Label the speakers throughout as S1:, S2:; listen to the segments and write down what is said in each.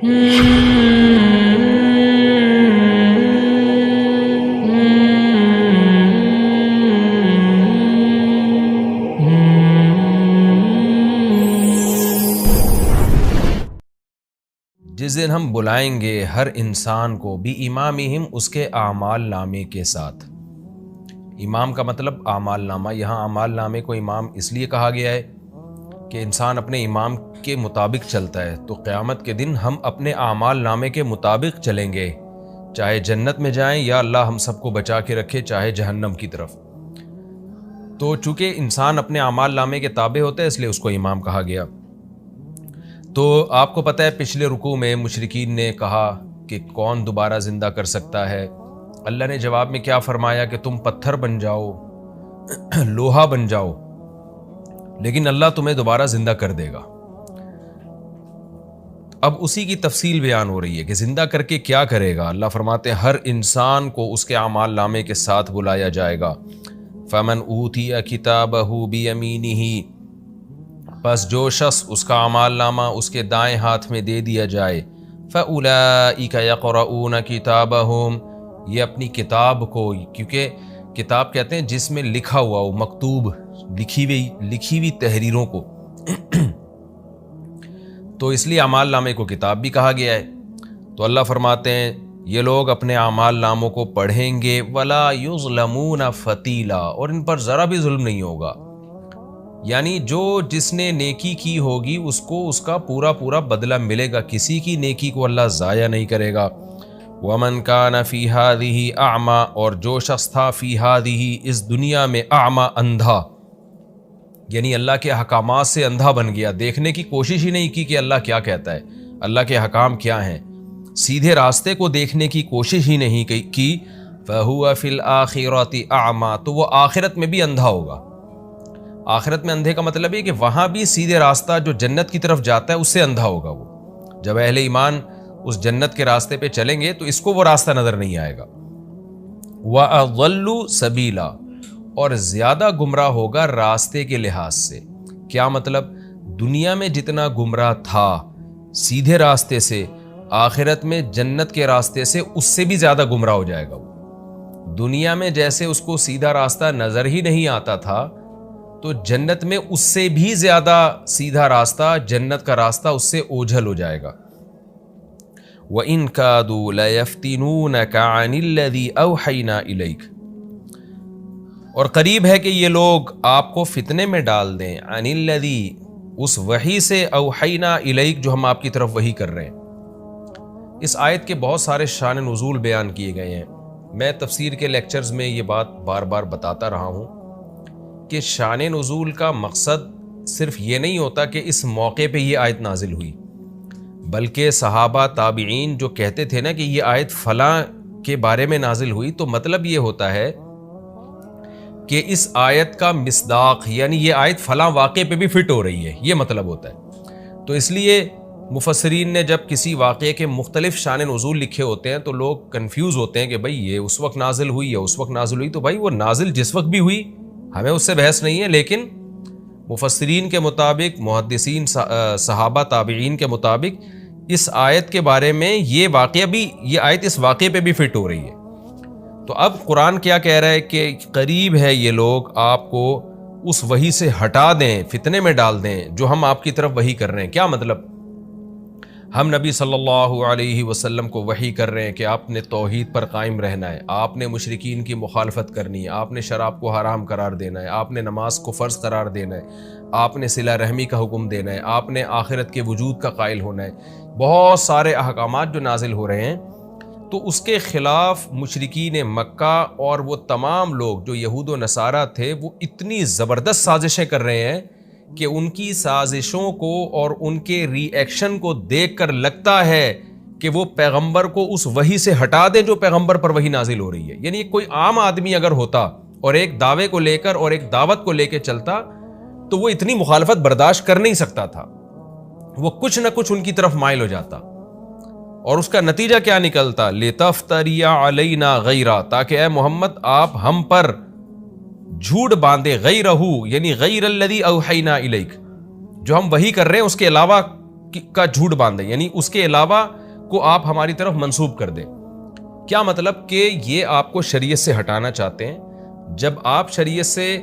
S1: جس دن ہم بلائیں گے ہر انسان کو بھی امامہم اس کے اعمال نامے کے ساتھ. امام کا مطلب اعمال نامہ. یہاں اعمال نامے کو امام اس لیے کہا گیا ہے کہ انسان اپنے امام کے مطابق چلتا ہے. تو قیامت کے دن ہم اپنے اعمال نامے کے مطابق چلیں گے، چاہے جنت میں جائیں یا اللہ ہم سب کو بچا کے رکھے چاہے جہنم کی طرف. تو چونکہ انسان اپنے اعمال نامے کے تابع ہوتا ہے اس لیے اس کو امام کہا گیا. تو آپ کو پتہ ہے پچھلے رکوع میں مشرکین نے کہا کہ کون دوبارہ زندہ کر سکتا ہے. اللہ نے جواب میں کیا فرمایا کہ تم پتھر بن جاؤ، لوہا بن جاؤ، لیکن اللہ تمہیں دوبارہ زندہ کر دے گا. اب اسی کی تفصیل بیان ہو رہی ہے کہ زندہ کر کے کیا کرے گا. اللہ فرماتے ہیں ہر انسان کو اس کے اعمال نامے کے ساتھ بلایا جائے گا. فمن اوتی کتابہ بیمینہ، پس جو شخص اس کا اعمال نامہ اس کے دائیں ہاتھ میں دے دیا جائے، فاولئک یقرؤون کتابہم، یہ اپنی کتاب کو، کیونکہ کتاب کہتے ہیں جس میں لکھا ہوا ہو، مکتوب، لکھی ہوئی تحریروں کو، تو اس لیے اعمال نامے کو کتاب بھی کہا گیا ہے. تو اللہ فرماتے ہیں یہ لوگ اپنے اعمال ناموں کو پڑھیں گے، ولا یظلمون فتیلا، اور ان پر ذرا بھی ظلم نہیں ہوگا. یعنی جو جس نے نیکی کی ہوگی اس کو اس کا پورا بدلہ ملے گا، کسی کی نیکی کو اللہ ضائع نہیں کرے گا. وَمَنْ كَانَ فِي هَذِهِ أَعْمَى، اور جو شخص تھا فی هَذِهِ اس دنیا میں، اعمیٰ اندھا، یعنی اللہ کے احکامات سے اندھا بن گیا، دیکھنے کی کوشش ہی نہیں کی کہ اللہ کیا کہتا ہے، اللہ کے احکام کیا ہیں، سیدھے راستے کو دیکھنے کی کوشش ہی نہیں کی. فَهُوَ فِي الْآخِرَةِ أَعْمَى، تو وہ آخرت میں بھی اندھا ہوگا. آخرت میں اندھے کا مطلب ہے کہ وہاں بھی سیدھے راستہ جو جنت کی طرف جاتا ہے اس سے اندھا ہوگا. وہ جب اہل ایمان اس جنت کے راستے پہ چلیں گے تو اس کو وہ راستہ نظر نہیں آئے گا. وَأَضَلُّ سَبِيلًا، اور زیادہ گمراہ ہوگا راستے کے لحاظ سے. کیا مطلب؟ دنیا میں جتنا گمراہ تھا سیدھے راستے سے، آخرت میں جنت کے راستے سے اس سے بھی زیادہ گمراہ ہو جائے گا. وہ دنیا میں جیسے اس کو سیدھا راستہ نظر ہی نہیں آتا تھا، تو جنت میں اس سے بھی زیادہ سیدھا راستہ، جنت کا راستہ اس سے اوجھل ہو جائے گا. وَإِن كَادُوا لَيَفْتِنُونَكَ عَنِ الَّذِي أَوْحَيْنَا إِلَيْكَ، اور قریب ہے کہ یہ لوگ آپ کو فتنے میں ڈال دیں، عَنِ الَّذِي، اس وحی سے، أَوْحَيْنَا إِلَيْكَ، جو ہم آپ کی طرف وحی کر رہے ہیں. اس آیت کے بہت سارے شان نزول بیان کیے گئے ہیں. میں تفسیر کے لیکچرز میں یہ بات بار بار بتاتا رہا ہوں کہ شان نزول کا مقصد صرف یہ نہیں ہوتا کہ اس موقع پہ یہ آیت نازل ہوئی، بلکہ صحابہ تابعین جو کہتے تھے نا کہ یہ آیت فلاں کے بارے میں نازل ہوئی، تو مطلب یہ ہوتا ہے کہ اس آیت کا مصداق، یعنی یہ آیت فلاں واقعے پہ بھی فٹ ہو رہی ہے، یہ مطلب ہوتا ہے. تو اس لیے مفسرین نے جب کسی واقعے کے مختلف شان نزول لکھے ہوتے ہیں تو لوگ کنفیوز ہوتے ہیں کہ بھئی یہ اس وقت نازل ہوئی یا اس وقت نازل ہوئی. تو بھائی وہ نازل جس وقت بھی ہوئی ہمیں اس سے بحث نہیں ہے، لیکن مفسرین کے مطابق، محدثین، صحابہ تابعین کے مطابق اس آیت کے بارے میں یہ واقعہ بھی، یہ آیت اس واقعے پہ بھی فٹ ہو رہی ہے. تو اب قرآن کیا کہہ رہا ہے کہ قریب ہے یہ لوگ آپ کو اس وحی سے ہٹا دیں، فتنے میں ڈال دیں جو ہم آپ کی طرف وحی کر رہے ہیں. کیا مطلب؟ ہم نبی صلی اللہ علیہ وسلم کو وحی کر رہے ہیں کہ آپ نے توحید پر قائم رہنا ہے، آپ نے مشرکین کی مخالفت کرنی ہے، آپ نے شراب کو حرام قرار دینا ہے، آپ نے نماز کو فرض قرار دینا ہے، آپ نے صلہ رحمی کا حکم دینا ہے، آپ نے آخرت کے وجود کا قائل ہونا ہے. بہت سارے احکامات جو نازل ہو رہے ہیں، تو اس کے خلاف مشرکین مکہ اور وہ تمام لوگ جو یہود و نصارہ تھے وہ اتنی زبردست سازشیں کر رہے ہیں کہ ان کی سازشوں کو اور ان کے ری ایکشن کو دیکھ کر لگتا ہے کہ وہ پیغمبر کو اس وحی سے ہٹا دیں جو پیغمبر پر وحی نازل ہو رہی ہے. یعنی کوئی عام آدمی اگر ہوتا اور ایک دعوے کو لے کر اور ایک دعوت کو لے کے چلتا تو وہ اتنی مخالفت برداشت کر نہیں سکتا تھا، وہ کچھ نہ کچھ ان کی طرف مائل ہو جاتا. اور اس کا نتیجہ کیا نکلتا؟ لِتَفْتَرِيَ عَلَيْنَا غَيْرًا، تاکہ اے محمد آپ ہم پر جھوٹ باندھے، غیرہ یعنی غیر الذی اوحینا الیک، جو ہم وحی کر رہے ہیں اس کے علاوہ کا جھوٹ باندھیں، یعنی اس کے علاوہ کو آپ ہماری طرف منسوب کر دیں۔ کیا مطلب کہ یہ آپ کو شریعت سے ہٹانا چاہتے ہیں۔ جب آپ شریعت سے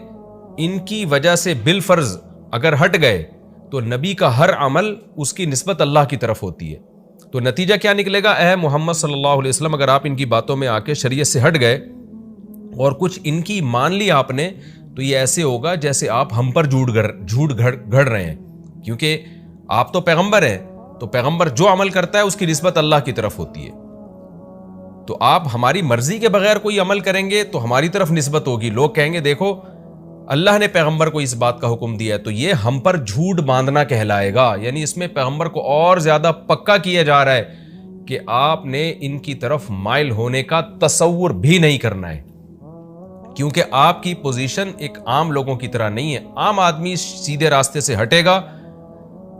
S1: ان کی وجہ سے بالفرض اگر ہٹ گئے تو نبی کا ہر عمل اس کی نسبت اللہ کی طرف ہوتی ہے، تو نتیجہ کیا نکلے گا؟ اے محمد صلی اللہ علیہ وسلم، اگر آپ ان کی باتوں میں آ کے شریعت سے ہٹ گئے اور کچھ ان کی مان لی آپ نے، تو یہ ایسے ہوگا جیسے آپ ہم پر جھوٹ گھڑ رہے ہیں، کیونکہ آپ تو پیغمبر ہیں، تو پیغمبر جو عمل کرتا ہے اس کی نسبت اللہ کی طرف ہوتی ہے۔ تو آپ ہماری مرضی کے بغیر کوئی عمل کریں گے تو ہماری طرف نسبت ہوگی، لوگ کہیں گے دیکھو اللہ نے پیغمبر کو اس بات کا حکم دیا ہے، تو یہ ہم پر جھوٹ باندھنا کہلائے گا، یعنی اس میں پیغمبر کو اور زیادہ پکا کیا جا رہا ہے کہ آپ نے ان کی طرف مائل ہونے کا تصور بھی نہیں کرنا ہے، کیونکہ آپ کی پوزیشن ایک عام لوگوں کی طرح نہیں ہے۔ عام آدمی سیدھے راستے سے ہٹے گا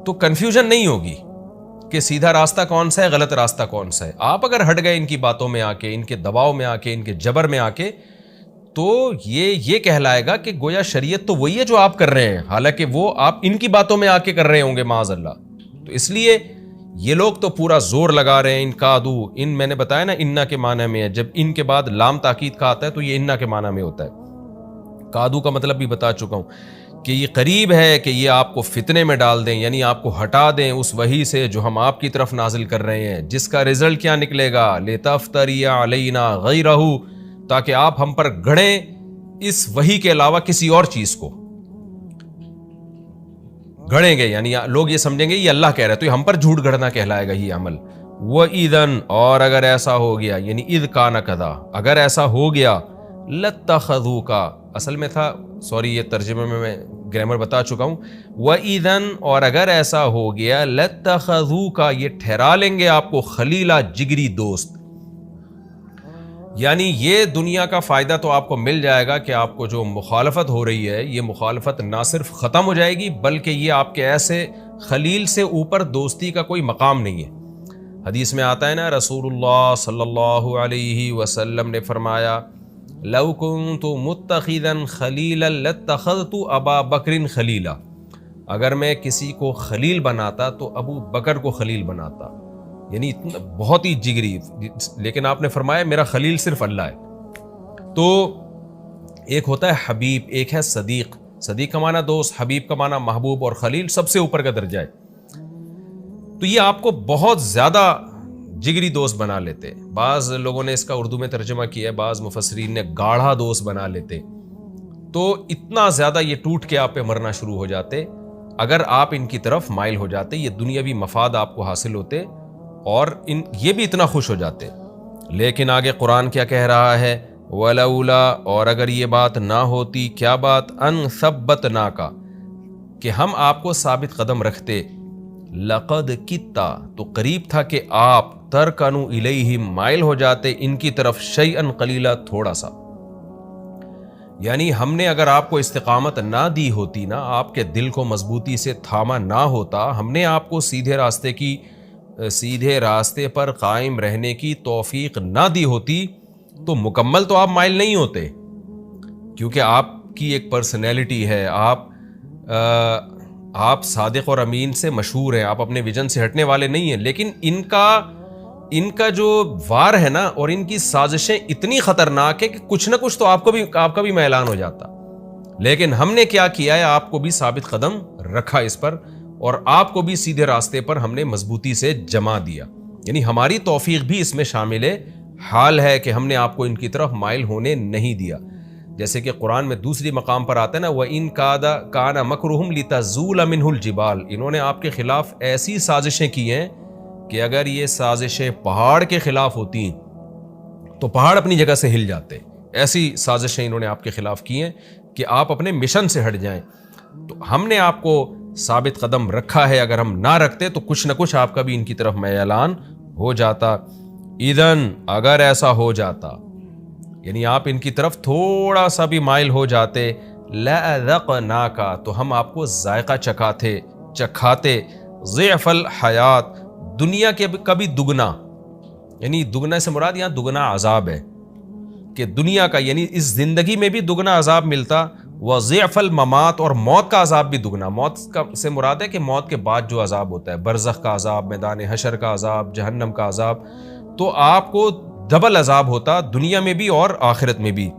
S1: تو کنفیوژن نہیں ہوگی کہ سیدھا راستہ کون سا ہے، غلط راستہ کون سا ہے۔ آپ اگر ہٹ گئے ان کی باتوں میں آ کے، ان کے دباؤ میں آ کے، ان کے جبر میں آ کے، تو یہ کہلائے گا کہ گویا شریعت تو وہی ہے جو آپ کر رہے ہیں، حالانکہ وہ آپ ان کی باتوں میں آ کے کر رہے ہوں گے معاذ اللہ۔ تو اس لیے یہ لوگ تو پورا زور لگا رہے ہیں، ان کادو، ان میں نے بتایا نا انا کے معنی میں ہے، جب ان کے بعد لام تاکید کا آتا ہے تو یہ انا کے معنی میں ہوتا ہے۔ کادو کا مطلب بھی بتا چکا ہوں کہ یہ قریب ہے کہ یہ آپ کو فتنے میں ڈال دیں، یعنی آپ کو ہٹا دیں اس وحی سے جو ہم آپ کی طرف نازل کر رہے ہیں، جس کا رزلٹ کیا نکلے گا؟ لِتَفْتَرِيَ عَلَيْنَا غَيْرَهُ، تاکہ آپ ہم پر گھڑیں اس وحی کے علاوہ کسی اور چیز کو گھڑیں گے، یعنی لوگ یہ سمجھیں گے یہ اللہ کہہ رہا ہے، تو یہ ہم پر جھوٹ گھڑنا کہلائے گا یہ عمل۔ وَإِذًا، اور اگر ایسا ہو گیا، یعنی اذ کان کذا، اگر ایسا ہو گیا، لَاتَّخَذُوكَ، اصل میں تھا، سوری یہ ترجمے میں گرامر بتا چکا ہوں، وَإِذًا، اور اگر ایسا ہو گیا، لَاتَّخَذُوكَ، یہ ٹھہرا لیں گے آپ کو خلیلا، جگری دوست، یعنی یہ دنیا کا فائدہ تو آپ کو مل جائے گا کہ آپ کو جو مخالفت ہو رہی ہے، یہ مخالفت نہ صرف ختم ہو جائے گی بلکہ یہ آپ کے ایسے خلیل سے اوپر دوستی کا کوئی مقام نہیں ہے۔ حدیث میں آتا ہے نا، رسول اللہ صلی اللہ علیہ وسلم نے فرمایا، لو کنت متخذا خلیلا لاتخذت ابا بکر خلیلا، اگر میں کسی کو خلیل بناتا تو ابو بکر کو خلیل بناتا، یعنی بہت ہی جگری، لیکن آپ نے فرمایا میرا خلیل صرف اللہ ہے۔ تو ایک ہوتا ہے حبیب، ایک ہے صدیق، صدیق کا معنی دوست، حبیب کا معنی محبوب، اور خلیل سب سے اوپر کا درجہ ہے۔ تو یہ آپ کو بہت زیادہ جگری دوست بنا لیتے، بعض لوگوں نے اس کا اردو میں ترجمہ کیا ہے، بعض مفسرین نے گاڑھا دوست بنا لیتے، تو اتنا زیادہ یہ ٹوٹ کے آپ پہ مرنا شروع ہو جاتے اگر آپ ان کی طرف مائل ہو جاتے، یہ دنیاوی مفاد آپ کو حاصل ہوتے اور یہ بھی اتنا خوش ہو جاتے۔ لیکن آگے قرآن کیا کہہ رہا ہے، وَلَوْلَا، اور اگر یہ بات نہ ہوتی، کیا بات؟ ان ثَبَّتْنَاكَ، کہ ہم آپ کو ثابت قدم رکھتے، لقد کتا، تو قریب تھا کہ آپ ترکنوا الیہم، مائل ہو جاتے ان کی طرف، شیئا قلیلا، تھوڑا سا، یعنی ہم نے اگر آپ کو استقامت نہ دی ہوتی، نا آپ کے دل کو مضبوطی سے تھاما نہ ہوتا، ہم نے آپ کو سیدھے راستے پر قائم رہنے کی توفیق نہ دی ہوتی، تو مکمل تو آپ مائل نہیں ہوتے، کیونکہ آپ کی ایک پرسنالٹی ہے، آپ صادق اور امین سے مشہور ہیں، آپ اپنے ویژن سے ہٹنے والے نہیں ہیں، لیکن ان کا جو وار ہے نا، اور ان کی سازشیں اتنی خطرناک ہے کہ کچھ نہ کچھ تو آپ کا بھی میلان ہو جاتا، لیکن ہم نے کیا کیا ہے، آپ کو بھی ثابت قدم رکھا اس پر، اور آپ کو بھی سیدھے راستے پر ہم نے مضبوطی سے جما دیا، یعنی ہماری توفیق بھی اس میں شامل حال ہے کہ ہم نے آپ کو ان کی طرف مائل ہونے نہیں دیا، جیسے کہ قرآن میں دوسری مقام پر آتا ہے نا، وَإِن كَانَ مَكْرُهُمْ لِتَزُولَ مِنْهُ الْجِبَالُ، انہوں نے آپ کے خلاف ایسی سازشیں کی ہیں کہ اگر یہ سازشیں پہاڑ کے خلاف ہوتی تو پہاڑ اپنی جگہ سے ہل جاتے، ایسی سازشیں انہوں نے آپ کے خلاف کی ہیں کہ آپ اپنے مشن سے ہٹ جائیں، تو ہم نے آپ کو ثابت قدم رکھا ہے، اگر ہم نہ رکھتے تو کچھ نہ کچھ آپ کا بھی ان کی طرف میلان ہو جاتا۔ اذن، اگر ایسا ہو جاتا، یعنی آپ ان کی طرف تھوڑا سا بھی مائل ہو جاتے، لَأَذَقْنَاكَ، تو ہم آپ کو ذائقہ چکھاتے ضِعْفَ الحیات، دنیا کے کبھی دگنا، یعنی دگنا سے مراد یہاں دگنا عذاب ہے، کہ دنیا کا یعنی اس زندگی میں بھی دگنا عذاب ملتا، وضعف الممات، اور موت کا عذاب بھی دگنا. موت سے مراد ہے کہ موت کے بعد جو عذاب ہوتا ہے، برزخ کا عذاب، میدان حشر کا عذاب، جہنم کا عذاب، تو آپ کو ڈبل عذاب ہوتا دنیا میں بھی اور آخرت میں بھی.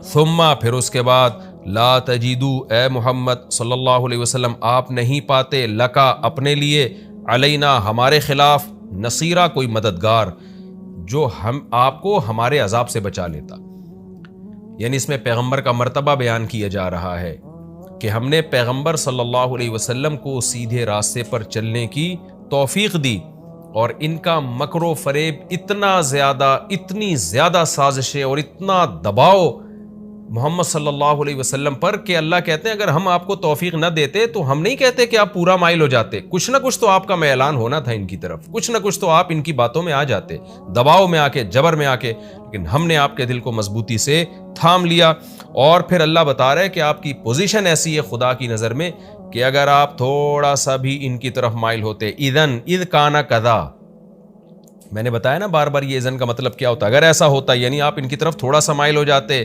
S1: ثم، پھر اس کے بعد، لا تجدو، اے محمد صلی اللہ علیہ وسلم آپ نہیں پاتے، لکا اپنے لیے، علینا ہمارے خلاف، نصیرہ کوئی مددگار جو ہم آپ کو ہمارے عذاب سے بچا لیتا. یعنی اس میں پیغمبر کا مرتبہ بیان کیا جا رہا ہے کہ ہم نے پیغمبر صلی اللہ علیہ وسلم کو سیدھے راستے پر چلنے کی توفیق دی، اور ان کا مکر و فریب اتنی زیادہ سازشیں اور اتنا دباؤ محمد صلی اللہ علیہ وسلم پر کہ اللہ کہتے ہیں اگر ہم آپ کو توفیق نہ دیتے تو ہم نہیں کہتے کہ آپ پورا مائل ہو جاتے، کچھ نہ کچھ تو آپ کا میلان ہونا تھا ان کی طرف، کچھ نہ کچھ تو آپ ان کی باتوں میں آ جاتے، دباؤ میں آ کے، جبر میں آ کے، لیکن ہم نے آپ کے دل کو مضبوطی سے تھام لیا. اور پھر اللہ بتا رہا ہے کہ آپ کی پوزیشن ایسی ہے خدا کی نظر میں کہ اگر آپ تھوڑا سا بھی ان کی طرف مائل ہوتے، اذ کانا کذا، میں نے بتایا نا بار بار یہ اذن کا مطلب کیا ہوتا، اگر ایسا ہوتا یعنی آپ ان کی طرف تھوڑا سا مائل ہو جاتے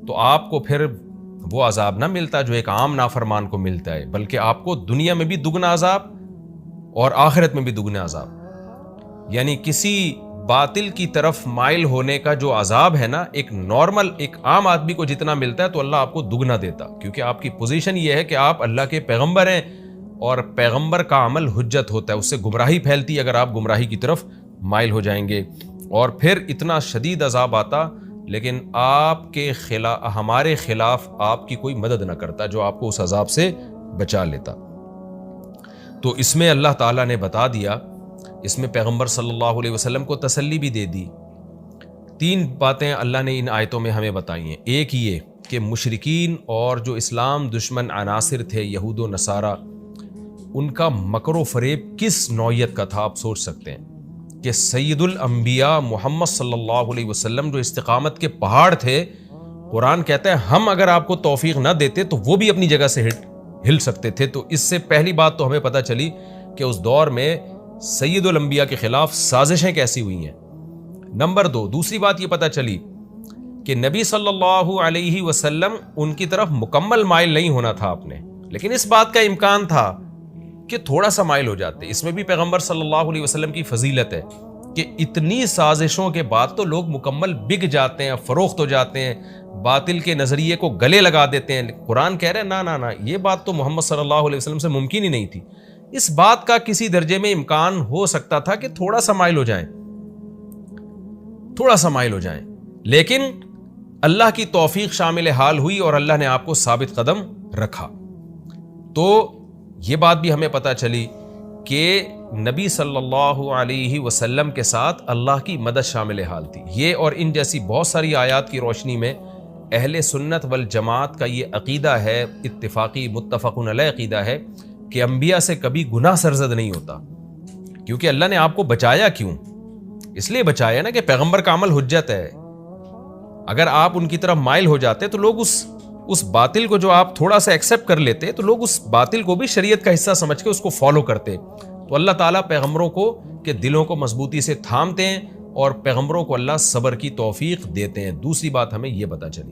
S1: تو آپ کو پھر وہ عذاب نہ ملتا جو ایک عام نافرمان کو ملتا ہے، بلکہ آپ کو دنیا میں بھی دگنا عذاب اور آخرت میں بھی دگنا عذاب. یعنی کسی باطل کی طرف مائل ہونے کا جو عذاب ہے نا، ایک نارمل، ایک عام آدمی کو جتنا ملتا ہے تو اللہ آپ کو دگنا دیتا، کیونکہ آپ کی پوزیشن یہ ہے کہ آپ اللہ کے پیغمبر ہیں، اور پیغمبر کا عمل حجت ہوتا ہے، اس سے گمراہی پھیلتی اگر آپ گمراہی کی طرف مائل ہو جائیں گے. اور پھر اتنا شدید عذاب آتا، لیکن آپ کے خلاف، ہمارے خلاف آپ کی کوئی مدد نہ کرتا جو آپ کو اس عذاب سے بچا لیتا. تو اس میں اللہ تعالیٰ نے بتا دیا، اس میں پیغمبر صلی اللہ علیہ وسلم کو تسلی بھی دے دی. 3 باتیں اللہ نے ان آیتوں میں ہمیں بتائی ہیں. ایک یہ کہ مشرکین اور جو اسلام دشمن عناصر تھے یہود و نصارہ، ان کا مکر و فریب کس نوعیت کا تھا آپ سوچ سکتے ہیں کہ سید الانبیاء محمد صلی اللہ علیہ وسلم جو استقامت کے پہاڑ تھے، قرآن کہتا ہے ہم اگر آپ کو توفیق نہ دیتے تو وہ بھی اپنی جگہ سے ہل سکتے تھے. تو اس سے پہلی بات تو ہمیں پتہ چلی کہ اس دور میں سید الانبیاء کے خلاف سازشیں کیسی ہوئی ہیں. نمبر 2، دوسری بات یہ پتہ چلی کہ نبی صلی اللہ علیہ وسلم ان کی طرف مکمل مائل نہیں ہونا تھا آپ نے، لیکن اس بات کا امکان تھا کہ تھوڑا سا مائل ہو جاتے. اس میں بھی پیغمبر صلی اللہ علیہ وسلم کی فضیلت ہے کہ اتنی سازشوں کے بعد تو لوگ مکمل بک جاتے ہیں، فروخت ہو جاتے ہیں، باطل کے نظریے کو گلے لگا دیتے ہیں. قرآن کہہ رہے ہیں نا یہ بات تو محمد صلی اللہ علیہ وسلم سے ممکن ہی نہیں تھی. اس بات کا کسی درجے میں امکان ہو سکتا تھا کہ تھوڑا سا مائل ہو جائیں، لیکن اللہ کی توفیق شامل حال ہوئی اور اللہ نے آپ کو ثابت قدم رکھا. تو یہ بات بھی ہمیں پتہ چلی کہ نبی صلی اللہ علیہ وسلم کے ساتھ اللہ کی مدد شامل حال تھی. یہ اور ان جیسی بہت ساری آیات کی روشنی میں اہل سنت والجماعت کا یہ عقیدہ ہے، اتفاقی متفق علیہ عقیدہ ہے کہ انبیاء سے کبھی گناہ سرزد نہیں ہوتا. کیونکہ اللہ نے آپ کو بچایا کیوں؟ اس لیے بچایا نا کہ پیغمبر کا عمل حجت ہے. اگر آپ ان کی طرف مائل ہو جاتے تو لوگ اس باطل کو جو آپ تھوڑا سا ایکسیپٹ کر لیتے تو لوگ اس باطل کو بھی شریعت کا حصہ سمجھ کے اس کو فالو کرتے. تو اللہ تعالیٰ پیغمبروں کو کے دلوں کو مضبوطی سے تھامتے ہیں اور پیغمبروں کو اللہ صبر کی توفیق دیتے ہیں. دوسری بات ہمیں یہ پتہ چلی.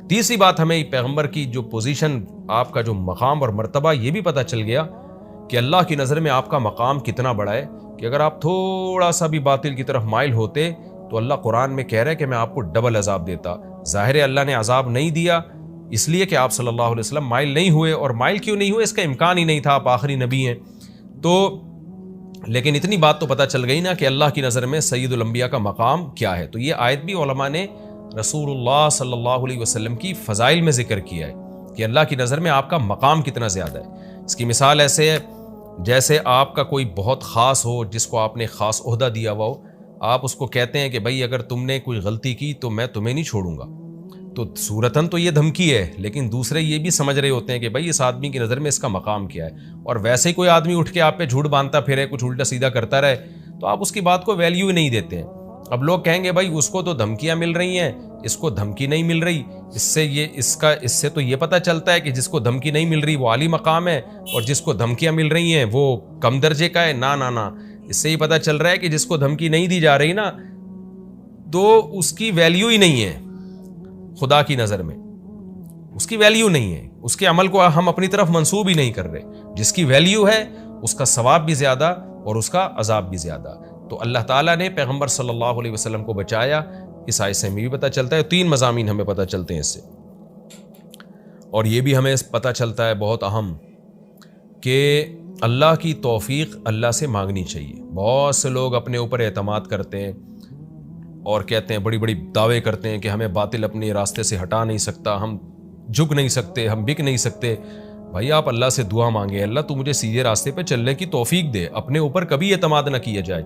S1: تیسری بات ہمیں پیغمبر کی جو پوزیشن، آپ کا جو مقام اور مرتبہ، یہ بھی پتہ چل گیا کہ اللہ کی نظر میں آپ کا مقام کتنا بڑا ہے کہ اگر آپ تھوڑا سا بھی باطل کی طرف مائل ہوتے تو اللہ قرآن میں کہہ رہا ہے کہ میں آپ کو ڈبل عذاب دیتا. ظاہر ہے اللہ نے عذاب نہیں دیا اس لیے کہ آپ صلی اللہ علیہ وسلم مائل نہیں ہوئے، اور مائل کیوں نہیں ہوئے اس کا امکان ہی نہیں تھا، آپ آخری نبی ہیں. تو لیکن اتنی بات تو پتہ چل گئی نا کہ اللہ کی نظر میں سید الانبیاء کا مقام کیا ہے. تو یہ آیت بھی علماء نے رسول اللہ صلی اللہ علیہ وسلم کی فضائل میں ذکر کیا ہے کہ اللہ کی نظر میں آپ کا مقام کتنا زیادہ ہے. اس کی مثال ایسے ہے جیسے آپ کا کوئی بہت خاص ہو جس کو آپ نے خاص عہدہ دیا ہوا ہو، آپ اس کو کہتے ہیں کہ بھائی اگر تم نے کوئی غلطی کی تو میں تمہیں نہیں چھوڑوں گا. تو صورتاً تو یہ دھمکی ہے، لیکن دوسرے یہ بھی سمجھ رہے ہوتے ہیں کہ بھائی اس آدمی کی نظر میں اس کا مقام کیا ہے. اور ویسے ہی کوئی آدمی اٹھ کے آپ پہ جھوٹ باندھتا پھرے، کچھ الٹا سیدھا کرتا رہے تو آپ اس کی بات کو ویلیو ہی نہیں دیتے ہیں. اب لوگ کہیں گے بھائی اس کو تو دھمکیاں مل رہی ہیں، اس کو دھمکی نہیں مل رہی، اس سے تو یہ پتہ چلتا ہے کہ جس کو دھمکی نہیں مل رہی وہ عالی مقام ہے اور جس کو دھمکیاں مل رہی ہیں وہ کم درجے کا ہے. نا اس سے ہی پتہ چل رہا ہے کہ جس کو دھمکی نہیں دی جا رہی نا تو اس کی ویلیو ہی نہیں ہے خدا کی نظر میں. اس کی ویلیو نہیں ہے، اس کے عمل کو ہم اپنی طرف منسوب ہی نہیں کر رہے. جس کی ویلیو ہے اس کا ثواب بھی زیادہ اور اس کا عذاب بھی زیادہ. تو اللہ تعالیٰ نے پیغمبر صلی اللہ علیہ وسلم کو بچایا. اس آیت سے ہمیں بھی پتہ چلتا ہے. 3 مضامین ہمیں پتہ چلتے ہیں اس سے، اور یہ بھی ہمیں پتہ چلتا ہے بہت اہم کہ اللہ کی توفیق اللہ سے مانگنی چاہیے. بہت سے لوگ اپنے اوپر اعتماد کرتے ہیں اور کہتے ہیں، بڑی بڑی دعوے کرتے ہیں کہ ہمیں باطل اپنے راستے سے ہٹا نہیں سکتا، ہم جھک نہیں سکتے، ہم بک نہیں سکتے. بھائی آپ اللہ سے دعا مانگے، اللہ تو مجھے سیدھے راستے پہ چلنے کی توفیق دے. اپنے اوپر کبھی اعتماد نہ کیا جائے.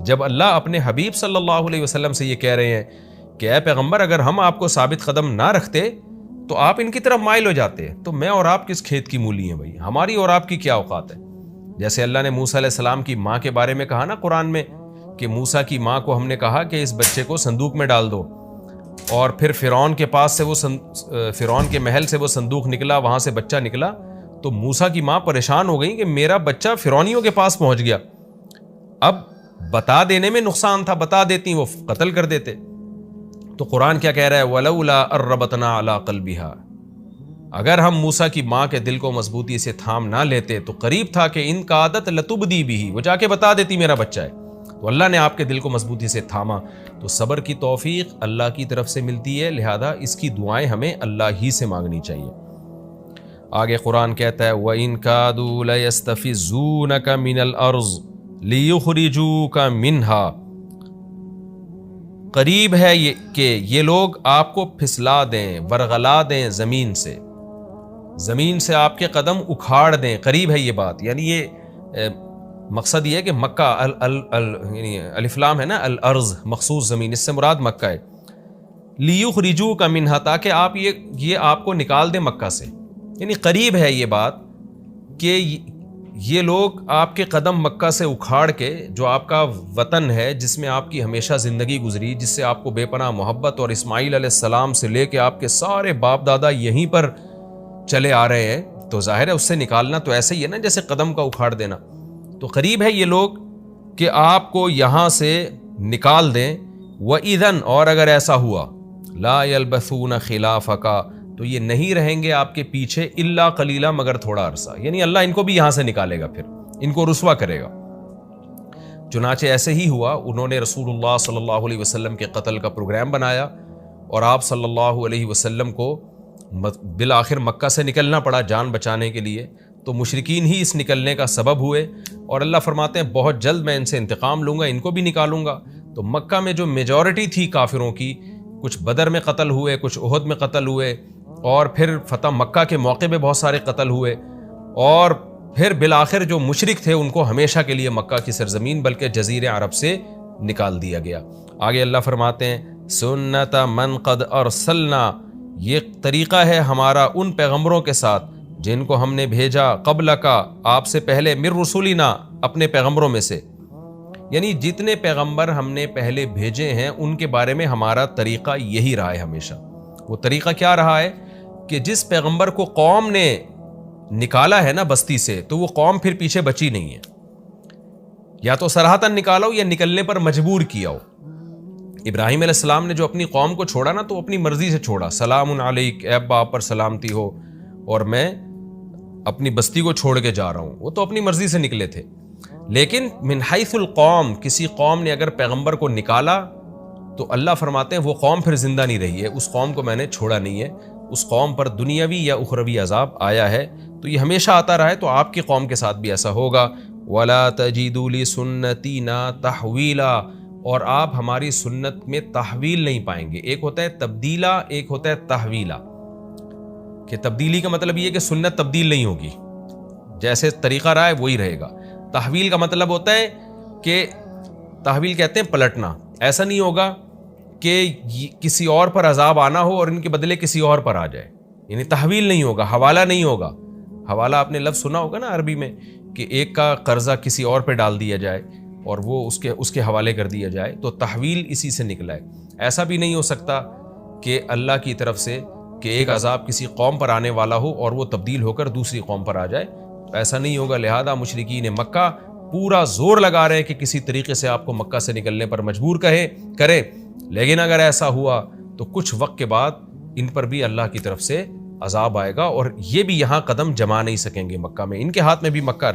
S1: جب اللہ اپنے حبیب صلی اللہ علیہ وسلم سے یہ کہہ رہے ہیں کہ اے پیغمبر اگر ہم آپ کو ثابت قدم نہ رکھتے تو آپ ان کی طرف مائل ہو جاتے، تو میں اور آپ کس کھیت کی مولی ہیں بھائی، ہماری اور آپ کی کیا اوقات ہے. جیسے اللہ نے موسیٰ علیہ السلام کی ماں کے بارے میں کہا نا قرآن میں کہ موسیٰ کی ماں کو ہم نے کہا کہ اس بچے کو صندوق میں ڈال دو، اور پھر فرعون کے پاس سے فرعون کے محل سے وہ صندوق نکلا، وہاں سے بچہ نکلا. تو موسیٰ کی ماں پریشان ہو گئی کہ میرا بچہ فرعونیوں کے پاس پہنچ گیا. اب بتا دینے میں نقصان تھا، بتا دیتی وہ قتل کر دیتے. تو قرآن کیا کہہ رہا ہے، وَلَوْلَا أَرَّبَطْنَا عَلَىٰ قَلْبِهَا، اگر ہم موسیٰ کی ماں کے دل کو مضبوطی سے تھام نہ لیتے تو قریب تھا کہ ان کا عادت لتبدی بھی، وہ جا کے بتا دیتی میرا بچہ ہے. تو اللہ نے آپ کے دل کو مضبوطی سے تھاما. تو صبر کی توفیق اللہ کی طرف سے ملتی ہے، لہذا اس کی دعائیں ہمیں اللہ ہی سے مانگنی چاہیے. آگے قرآن کہتا ہے وَإِن كَادُوا لَيَسْتَفِزُّونَكَ مِنَ الْأَرْضِ لِيُخْرِجُوكَ مِنْهَا، قریب ہے یہ کہ یہ لوگ آپ کو پھسلا دیں، ورغلا دیں زمین سے آپ کے قدم اکھاڑ دیں. قریب ہے یہ بات، یعنی یہ مقصد یہ ہے کہ مکہ یعنی الف لام ہے نا، الارض مخصوص زمین، اس سے مراد مکہ ہے. لیخرجوک منہا، تاکہ آپ یہ آپ کو نکال دیں مکہ سے. یعنی قریب ہے یہ بات کہ یہ لوگ آپ کے قدم مکہ سے اکھاڑ کے، جو آپ کا وطن ہے جس میں آپ کی ہمیشہ زندگی گزری، جس سے آپ کو بے پناہ محبت، اور اسماعیل علیہ السلام سے لے کے آپ کے سارے باپ دادا یہیں پر چلے آ رہے ہیں، تو ظاہر ہے اس سے نکالنا تو ایسے ہی ہے نا جیسے قدم کا اکھاڑ دینا. تو قریب ہے یہ لوگ کہ آپ کو یہاں سے نکال دیں. وَإِذًا، اور اگر ایسا ہوا، لَا يَلْبَثُونَ خِلَافَكَ، تو یہ نہیں رہیں گے آپ کے پیچھے الا قلیلا، مگر تھوڑا عرصہ. یعنی اللہ ان کو بھی یہاں سے nکالے گا، پھر ان کو رسوا کرے گا. چنانچہ ایسے ہی ہوا. انہوں نے رسول اللہ صلی اللہ علیہ وسلم کے قتل کا پروگرام بنایا اور آپ صلی اللہ علیہ وسلم کو بالآخر مکہ سے نکلنا پڑا جان بچانے کے لیے. تو مشرکین ہی اس نکلنے کا سبب ہوئے، اور اللہ فرماتے ہیں بہت جلد میں ان سے انتقام لوں گا، ان کو بھی نکالوں گا. تو مکہ میں جو میجورٹی تھی کافروں کی، کچھ بدر میں قتل ہوئے، کچھ احد میں قتل ہوئے، اور پھر فتح مکہ کے موقع پہ بہت سارے قتل ہوئے، اور پھر بالآخر جو مشرک تھے ان کو ہمیشہ کے لیے مکہ کی سرزمین بلکہ جزیرہ عرب سے نکال دیا گیا. آگے اللہ فرماتے ہیں سنت من قد ارسلنا، یہ طریقہ ہے ہمارا ان پیغمبروں کے ساتھ جن کو ہم نے بھیجا قبل کا، آپ سے پہلے، من رسولنا، اپنے پیغمبروں میں سے. یعنی جتنے پیغمبر ہم نے پہلے بھیجے ہیں ان کے بارے میں ہمارا طریقہ یہی رہا ہے ہمیشہ. وہ طریقہ کیا رہا ہے کہ جس پیغمبر کو قوم نے نکالا ہے نا بستی سے، تو وہ قوم پھر پیچھے بچی نہیں ہے. یا تو صراحتاً نکالا ہو یا نکلنے پر مجبور کیا ہو. ابراہیم علیہ السلام نے جو اپنی قوم کو چھوڑا نا، تو اپنی مرضی سے چھوڑا. سلام علیک، اے ابا آپ پر سلامتی ہو، اور میں اپنی بستی کو چھوڑ کے جا رہا ہوں. وہ تو اپنی مرضی سے نکلے تھے. لیکن من حیث القوم، کسی قوم نے اگر پیغمبر کو نکالا تو اللہ فرماتے ہیں وہ قوم پھر زندہ نہیں رہی ہے، اس قوم کو میں نے چھوڑا نہیں ہے، اس قوم پر دنیاوی یا اخروی عذاب آیا ہے. تو یہ ہمیشہ آتا رہا ہے، تو آپ کی قوم کے ساتھ بھی ایسا ہوگا. وَلَا تَجِدُوا لِسُنَّتِنَا تَحْوِيلًا، اور آپ ہماری سنت میں تحویل نہیں پائیں گے. ایک ہوتا ہے تبدیلا، ایک ہوتا ہے تحویلا. کہ تبدیلی کا مطلب یہ کہ سنت تبدیل نہیں ہوگی، جیسے طریقہ رہا ہے وہی رہے گا. تحویل کا مطلب ہوتا ہے کہ تحویل کہتے ہیں پلٹنا. ایسا نہیں ہوگا کہ کسی اور پر عذاب آنا ہو اور ان کے بدلے کسی اور پر آ جائے. یعنی تحویل نہیں ہوگا، حوالہ نہیں ہوگا. حوالہ آپ نے لفظ سنا ہوگا نا عربی میں، کہ ایک کا قرضہ کسی اور پہ ڈال دیا جائے اور وہ اس کے حوالے کر دیا جائے. تو تحویل اسی سے نکلا ہے. ایسا بھی نہیں ہو سکتا کہ اللہ کی طرف سے کہ ایک عذاب کسی قوم پر آنے والا ہو اور وہ تبدیل ہو کر دوسری قوم پر آ جائے. ایسا نہیں ہوگا. لہذا مشرکین مکہ پورا زور لگا رہے کہ کسی طریقے سے آپ کو مکہ سے نکلنے پر مجبور کریں. لیکن اگر ایسا ہوا تو کچھ وقت کے بعد ان پر بھی اللہ کی طرف سے عذاب آئے گا اور یہ بھی یہاں قدم جما نہیں سکیں گے مکہ میں. ان کے ہاتھ میں بھی مکہ